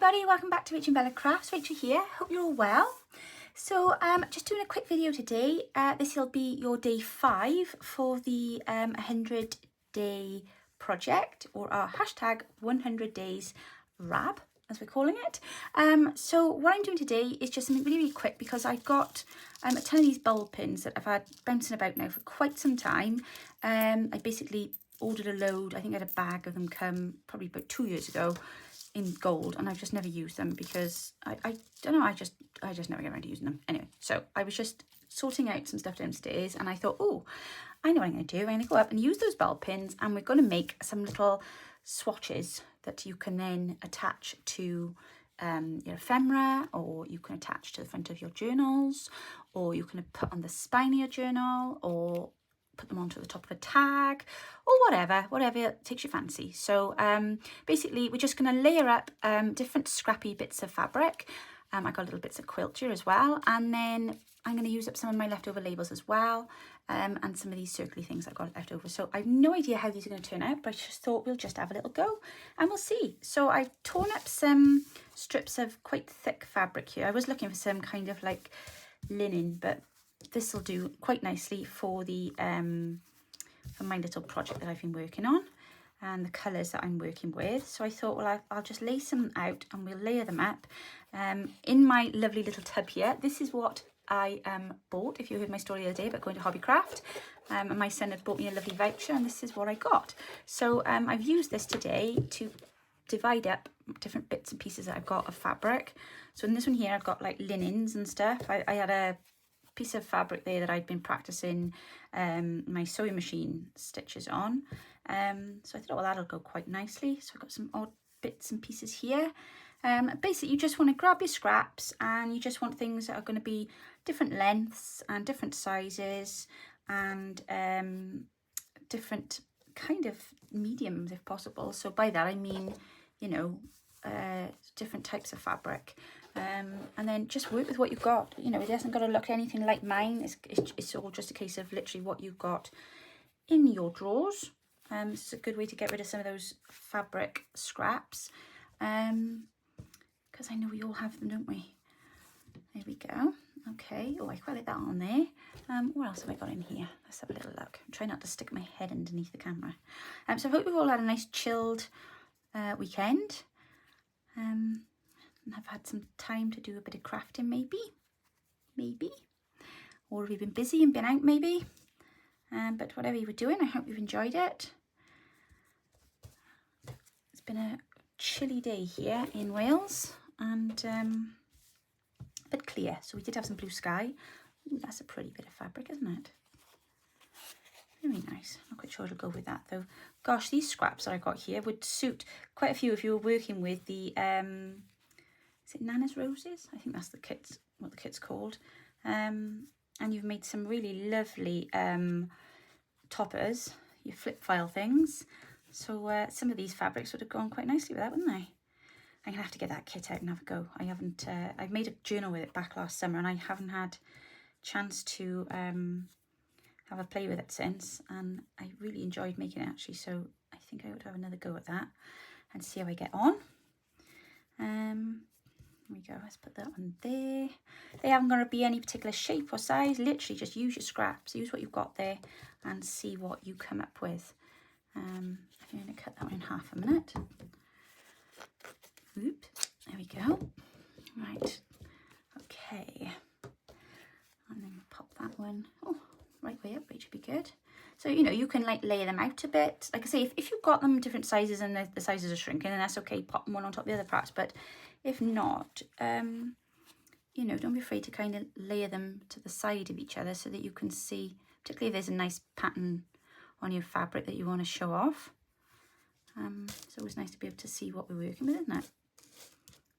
everybody, welcome back to Rachel and Bella Crafts. Rachel here, hope you're all well. So just doing a quick video today. This will be your day 5 for the 100 day project, or our hashtag 100 days RAB as we're calling it. So what I'm doing today is just something really, really quick because I've got a ton of these bulb pins that I've had bouncing about now for quite some time. I basically ordered a load. I think I had a bag of them come probably about 2 years ago in gold, and I've just never used them because I don't know, I just never get around to using them. Anyway, so I was just sorting out some stuff downstairs and I thought, oh, I know what I'm going to do. I'm going to go up and use those bulb pins, and we're going to make some little swatches that you can then attach to your ephemera, or you can attach to the front of your journals, or you can put on the spine of your journal, or put them onto the top of a tag, or whatever takes your fancy. So basically we're just going to layer up different scrappy bits of fabric. I got little bits of quilt here as well, and then I'm going to use up some of my leftover labels as well, and some of these circly things I've got left over. So I've no idea how these are going to turn out, but I just thought we'll just have a little go and we'll see. So I've torn up some strips of quite thick fabric here. I was looking for some kind of like linen, but this will do quite nicely for the for my little project that I've been working on and the colours that I'm working with. So I thought, well, I'll just lay some out and we'll layer them up in my lovely little tub here. This is what I bought, if you heard my story the other day about going to Hobbycraft, and my son had bought me a lovely voucher, and this is what I got. So I've used this today to divide up different bits and pieces that I've got of fabric. So in this one here I've got like linens and stuff. I had a piece of fabric there that I'd been practicing my sewing machine stitches on, so I thought, well, that'll go quite nicely. So I've got some odd bits and pieces here. Basically you just want to grab your scraps, and you just want things that are going to be different lengths and different sizes, and different kind of mediums if possible. So by that I mean, you know, different types of fabric. And then just work with what you've got. You know, it hasn't got to look anything like mine. It's all just a case of literally what you've got in your drawers. It's a good way to get rid of some of those fabric scraps, because I know we all have them, don't we? There we go. Okay. Oh, I quite like that on there. What else have I got in here? Let's have a little look. Try not to stick my head underneath the camera. So I hope we've all had a nice chilled weekend. And I've had some time to do a bit of crafting, maybe, or have you been busy and been out, maybe, but whatever you were doing, I hope you've enjoyed it. It's been a chilly day here in Wales, and a bit clear, so we did have some blue sky. Ooh, that's a pretty bit of fabric, isn't it? Very nice. Not quite sure it'll go with that though. Gosh, these scraps that I got here would suit quite a few if you were working with the is it Nana's Roses? I think that's what the kit's called. And you've made some really lovely toppers, your flip file things. So some of these fabrics would have gone quite nicely with that, wouldn't they? I'm gonna have to get that kit out and have a go. I haven't. I've made a journal with it back last summer, and I haven't had a chance to have a play with it since. And I really enjoyed making it actually. So I think I ought to have another go at that and see how I get on. There we go, let's put that one there. They haven't got to be any particular shape or size. Literally just use your scraps, use what you've got there and see what you come up with. I'm going to cut that one in half a minute. Oops, there we go. Right, okay. And then pop that one, oh, right way up, which should be good. So, you know, you can like layer them out a bit. Like I say, if you've got them different sizes and the sizes are shrinking, then that's okay, pop them one on top of the other perhaps. But if not, you know, don't be afraid to kind of layer them to the side of each other so that you can see, particularly if there's a nice pattern on your fabric that you want to show off. It's always nice to be able to see what we're working with, isn't it?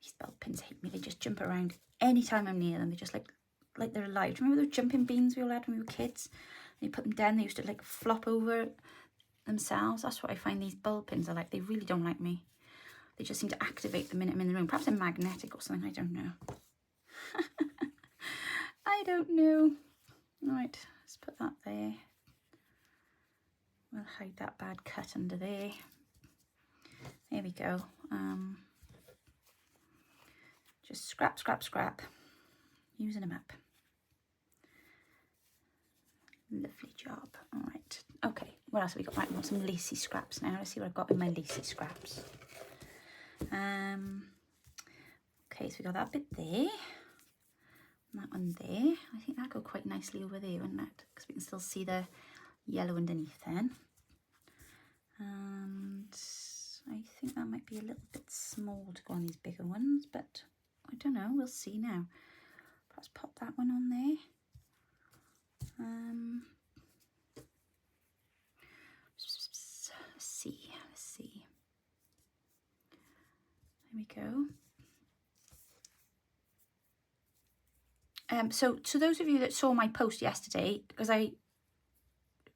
These bulb pins hate me. They just jump around anytime I'm near them. They're just like they're alive. Do you remember those jumping beans we all had when we were kids? And you put them down, they used to like flop over themselves. That's what I find these bulb pins are like. They really don't like me. They just seem to activate the minute I'm in the room. Perhaps they're magnetic or something, I don't know. I don't know. Right, let's put that there. We'll hide that bad cut under there. There we go. Just scrap, scrap, scrap. Using them up. Lovely job. All right. Okay, what else have we got? Right, we want some lacy scraps now. Let's see what I've got in my lacy scraps. Okay, so we got that bit there. And that one there. I think that'll go quite nicely over there, wouldn't it? Because we can still see the yellow underneath then. And I think that might be a little bit small to go on these bigger ones, but I don't know, we'll see now. Perhaps pop that one on there. Let's see. There we go. So to those of you that saw my post yesterday, because I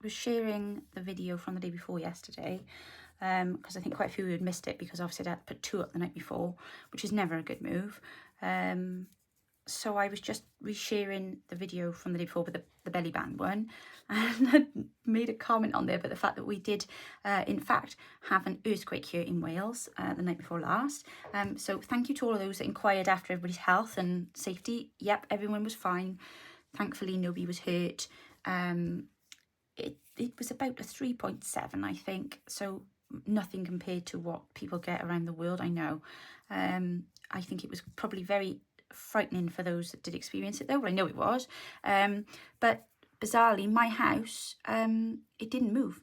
was sharing the video from the day before yesterday, because I think quite a few of you had missed it because obviously I had put 2 up the night before, which is never a good move. So I was just resharing the video from the day before with the belly band one, and I made a comment on there about the fact that we did in fact have an earthquake here in Wales the night before last. So thank you to all of those that inquired after everybody's health and safety. Yep, everyone was fine. Thankfully nobody was hurt. It was about a 3.7, I think, so nothing compared to what people get around the world, I know. I think it was probably very frightening for those that did experience it though. Well, I know it was. But bizarrely, my house, it didn't move.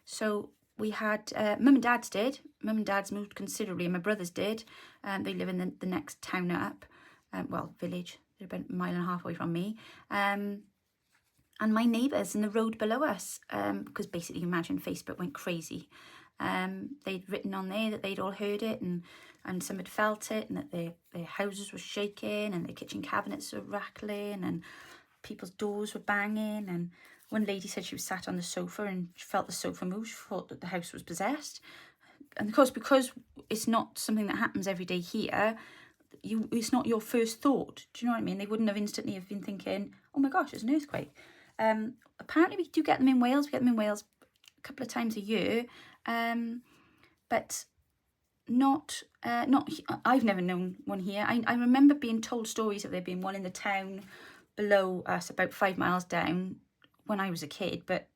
So we had, mum and dad's did. Mum and dad's moved considerably, and my brothers did. They live in the next town up, well, village. They're about 1.5 miles away from me. And my neighbours in the road below us, because basically, imagine Facebook went crazy. They'd written on there that they'd all heard it, and some had felt it, and that their houses were shaking, and their kitchen cabinets were rattling, and people's doors were banging. And one lady said she was sat on the sofa and she felt the sofa move. She thought that the house was possessed. And of course, because it's not something that happens every day here, it's not your first thought. Do you know what I mean? They wouldn't have instantly have been thinking, oh my gosh, there's an earthquake. Apparently we do get them in Wales. We get them in Wales a couple of times a year, but not I've never known one here. I remember being told stories of there being one in the town below us about 5 miles down when I was a kid, but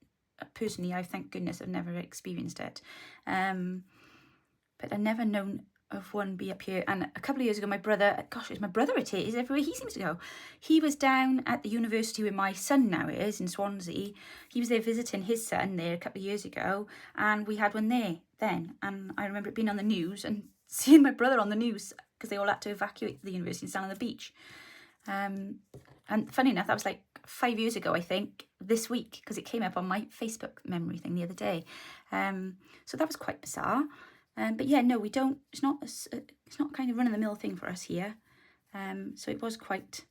personally I thank goodness I've never experienced it. But I've never known of one be up here. And a couple of years ago, my brother, gosh, it's my brother, it is everywhere he seems to go. He was down at the university where my son now is, in Swansea. He was there visiting his son there a couple of years ago, and we had one there then. And I remember it being on the news and seeing my brother on the news because they all had to evacuate the university and stand on the beach. And funny enough, that was like 5 years ago, I think, this week, because it came up on my Facebook memory thing the other day. So that was quite bizarre. But yeah, no, we don't. It's not kind of run-of-the-mill thing for us here. So it was quite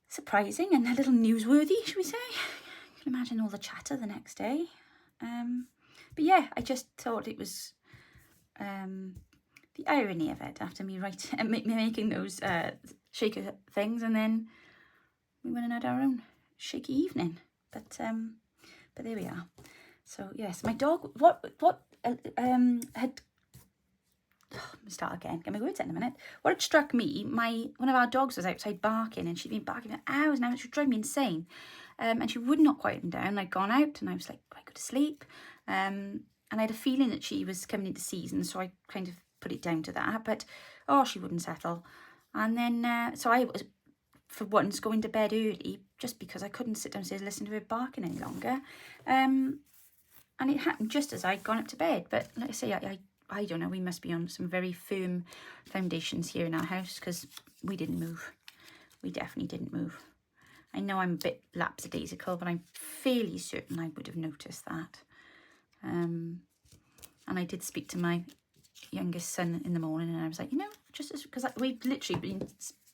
surprising and a little newsworthy, should we say? You can imagine all the chatter the next day. But yeah, I just thought it was the irony of it after me making those shaker things, and then we went and had our own shaky evening. But there we are. So yes, my dog. What had start again, get my words out in a minute. What had struck me, one of our dogs was outside barking, and she'd been barking for hours now. She would drive me insane, and she would not quieten down. I'd gone out and I was like, I go to sleep, and I had a feeling that she was coming into season, so I kind of put it down to that. But she wouldn't settle, and then so I was, for once, going to bed early just because I couldn't sit downstairs listening to her barking any longer. And it happened just as I'd gone up to bed. But like I say, I don't know, we must be on some very firm foundations here in our house, because we didn't move. We definitely didn't move. I know I'm a bit lapsadaisical, but I'm fairly certain I would have noticed that. And I did speak to my youngest son in the morning, and I was like, just because we'd literally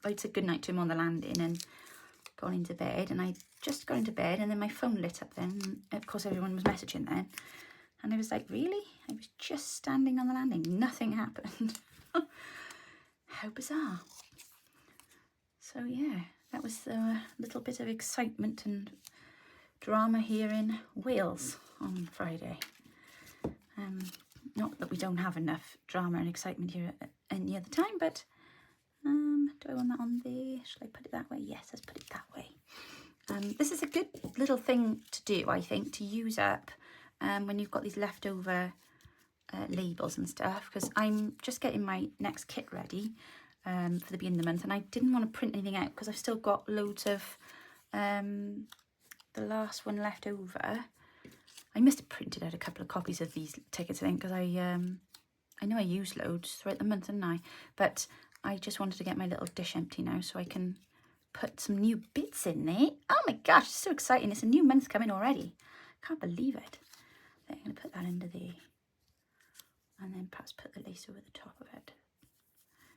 I'd said goodnight to him on the landing and gone into bed, and I just got into bed, and then my phone lit up then, and of course everyone was messaging then, and I was like, really? I was just standing on the landing, nothing happened. How bizarre. So yeah, that was a little bit of excitement and drama here in Wales on Friday. Not that we don't have enough drama and excitement here at any other time, but Do I want that on there? Should I put it that way? Yes, let's put it that way. This is a good little thing to do, I think, to use up when you've got these leftover labels and stuff, because I'm just getting my next kit ready for the beginning of the month, and I didn't want to print anything out because I've still got loads of the last one left over. I must have printed out a couple of copies of these tickets, I think, because I know I used loads throughout the month, didn't I? But I just wanted to get my little dish empty now so I can put some new bits in there. Oh my gosh, it's so exciting. It's a new month coming already. Can't believe it. I'm going to put that under there. And then perhaps put the lace over the top of it,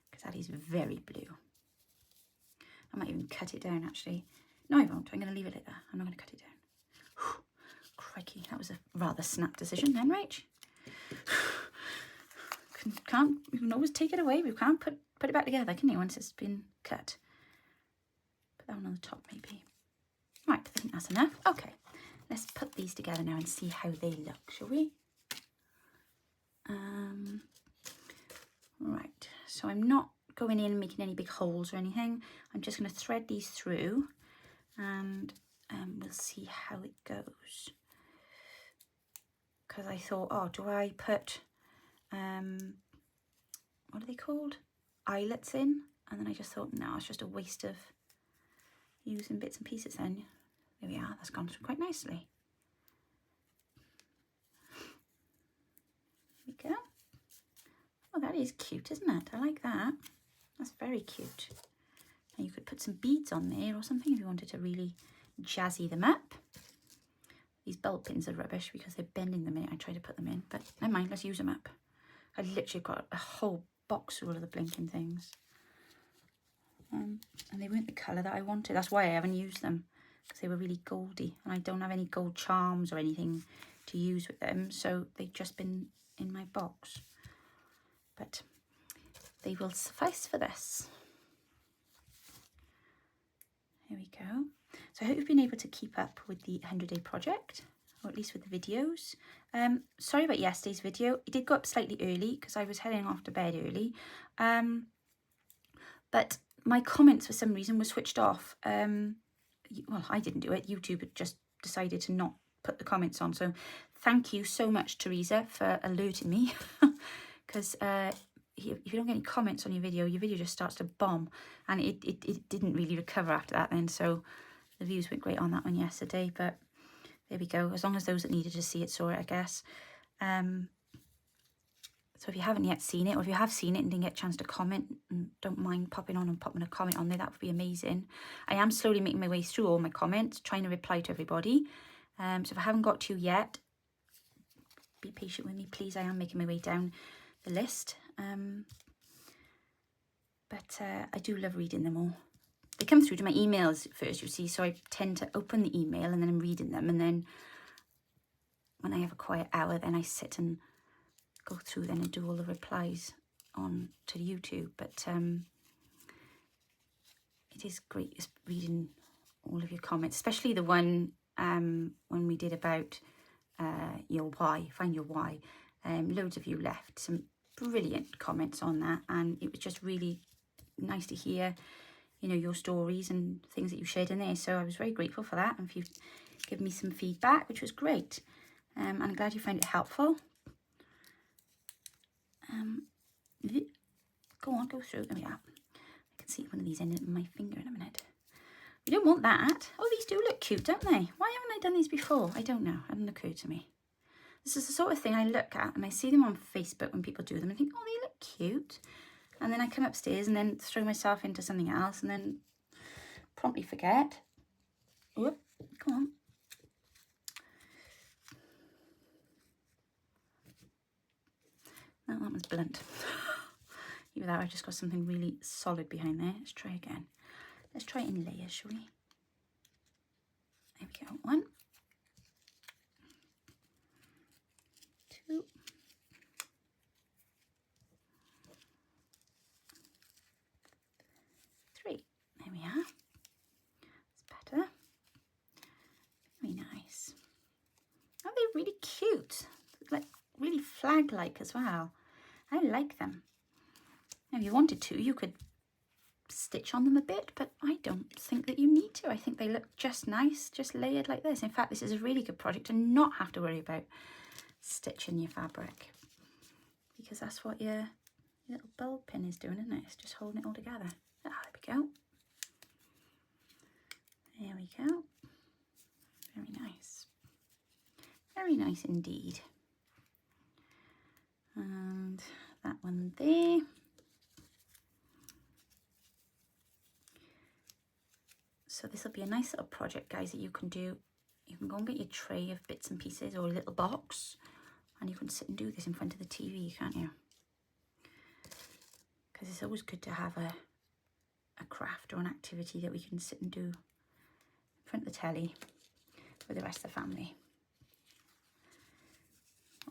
because that is very blue. I might even cut it down, actually. No, I won't. I'm going to leave it like that. I'm not going to cut it down. Whew. Crikey, that was a rather snap decision then, Rach. You can always take it away. We can't put it back together, can you, once it's been cut? Put that one on the top, maybe. Right, I think that's enough. Okay, let's put these together now and see how they look, shall we? Right, so I'm not going in and making any big holes or anything. I'm just going to thread these through, and we'll see how it goes. Because I thought, oh, do I put what are they called, eyelets in? And then I just thought, no, it's just a waste of using bits and pieces. Then there we are, that's gone through quite nicely. There we go. Oh, that is cute, isn't it? I like that. That's very cute. And you could put some beads on there or something if you wanted to really jazzy them up. These bulb pins are rubbish because they're bending the minute I try to put them in, but never mind, let's use them up. I literally got a whole box full of the blinking things. And they weren't the colour that I wanted. That's why I haven't used them, because they were really goldy, and I don't have any gold charms or anything to use with them, so they've just been in my box. But they will suffice for this. Here we go. So I hope you've been able to keep up with the 100-day project, or at least with the videos. Sorry about yesterday's video. It did go up slightly early because I was heading off to bed early. But my comments for some reason were switched off. Well, I didn't do it. YouTube had just decided to not put the comments on. So thank you so much, Teresa, for alerting me. Because if you don't get any comments on your video just starts to bomb. And it didn't really recover after that then. So the views weren't great on that one yesterday. But there we go. As long as those that needed to see it saw it, I guess. So if you haven't yet seen it, or if you have seen it and didn't get a chance to comment, and don't mind popping on and popping a comment on there, that would be amazing. I am slowly making my way through all my comments, trying to reply to everybody. So if I haven't got to you yet, be patient with me, please. I am making my way down the list. But I do love reading them all. They come through to my emails first, you see, so I tend to open the email and then I'm reading them, and then when I have a quiet hour, then I sit and go through then and do all the replies on to YouTube. But it is great just reading all of your comments, especially the one when we did about your why, find your why. Loads of you left some brilliant comments on that, and it was just really nice to hear, you know, your stories and things that you shared in there. So I was very grateful for that, and if you've given me some feedback, which was great. I'm glad you found it helpful. Go on, go through. There we are. I can see one of these in my finger in a minute. We don't want that. Oh, these do look cute, don't they? Why haven't I done these before? I don't know. It hadn't occurred to me. This is the sort of thing I look at and I see them on Facebook when people do them and think, oh, they look cute. And then I come upstairs and then throw myself into something else and then promptly forget. Whoop, come on. No, that one's blunt. Either that or I've just got something really solid behind there. Let's try again. Let's try it in layers, shall we? There we go. 1, 2, 3. There we are. It's better. Very nice. Oh, they're really cute. Like really flag-like as well. I like them. Now, if you wanted to, you could stitch on them a bit, but I don't think that you need to. I think they look just nice, just layered like this. In fact, this is a really good project to not have to worry about stitching your fabric, because that's what your little bulb pin is doing, isn't it? It's just holding it all together. Ah, there we go. There we go. Very nice. Very nice indeed. And that one there. So this will be a nice little project, guys, that you can do. You can go and get your tray of bits and pieces or a little box, and you can sit and do this in front of the TV, can't you? Because it's always good to have a craft or an activity that we can sit and do in front of the telly with the rest of the family.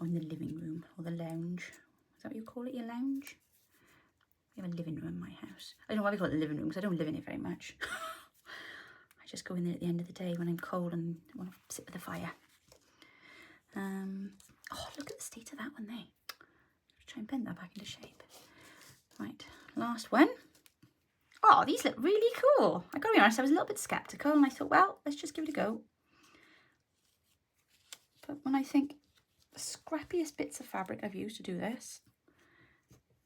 Or in the living room or the lounge. Is that what you call it, your lounge? We have a living room in my house. I don't know why we call it the living room, because I don't live in it very much. I just go in there at the end of the day when I'm cold and want to sit by the fire. Oh, look at the state of that one there. Try and bend that back into shape. Right, last one. Oh, these look really cool. I gotta be honest, I was a little bit skeptical and I thought, well, let's just give it a go. But when I think the scrappiest bits of fabric I've used to do this,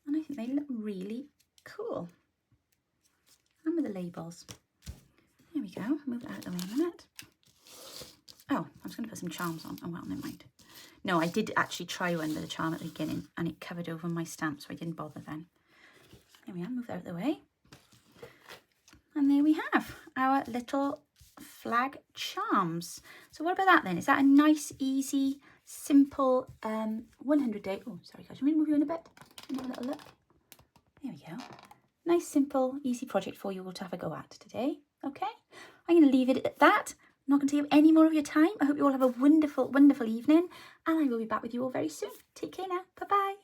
and I think they look really cool. And with the labels. There we go. Move that out of the way a minute. Oh, I was going to put some charms on. Oh, well, never mind. No, I did actually try one with a charm at the beginning and it covered over my stamp, so I didn't bother then. There we are. Move that out of the way. And there we have our little flag charms. So what about that then? Is that a nice, easy, simple 100-day... Oh, sorry guys, let me move you in a bit. Have a little look. There we go. Nice, simple, easy project for you all to have a go at today. Okay, I'm going to leave it at that. I'm not going to take up any more of your time. I hope you all have a wonderful, wonderful evening, and I will be back with you all very soon. Take care now. Bye-bye.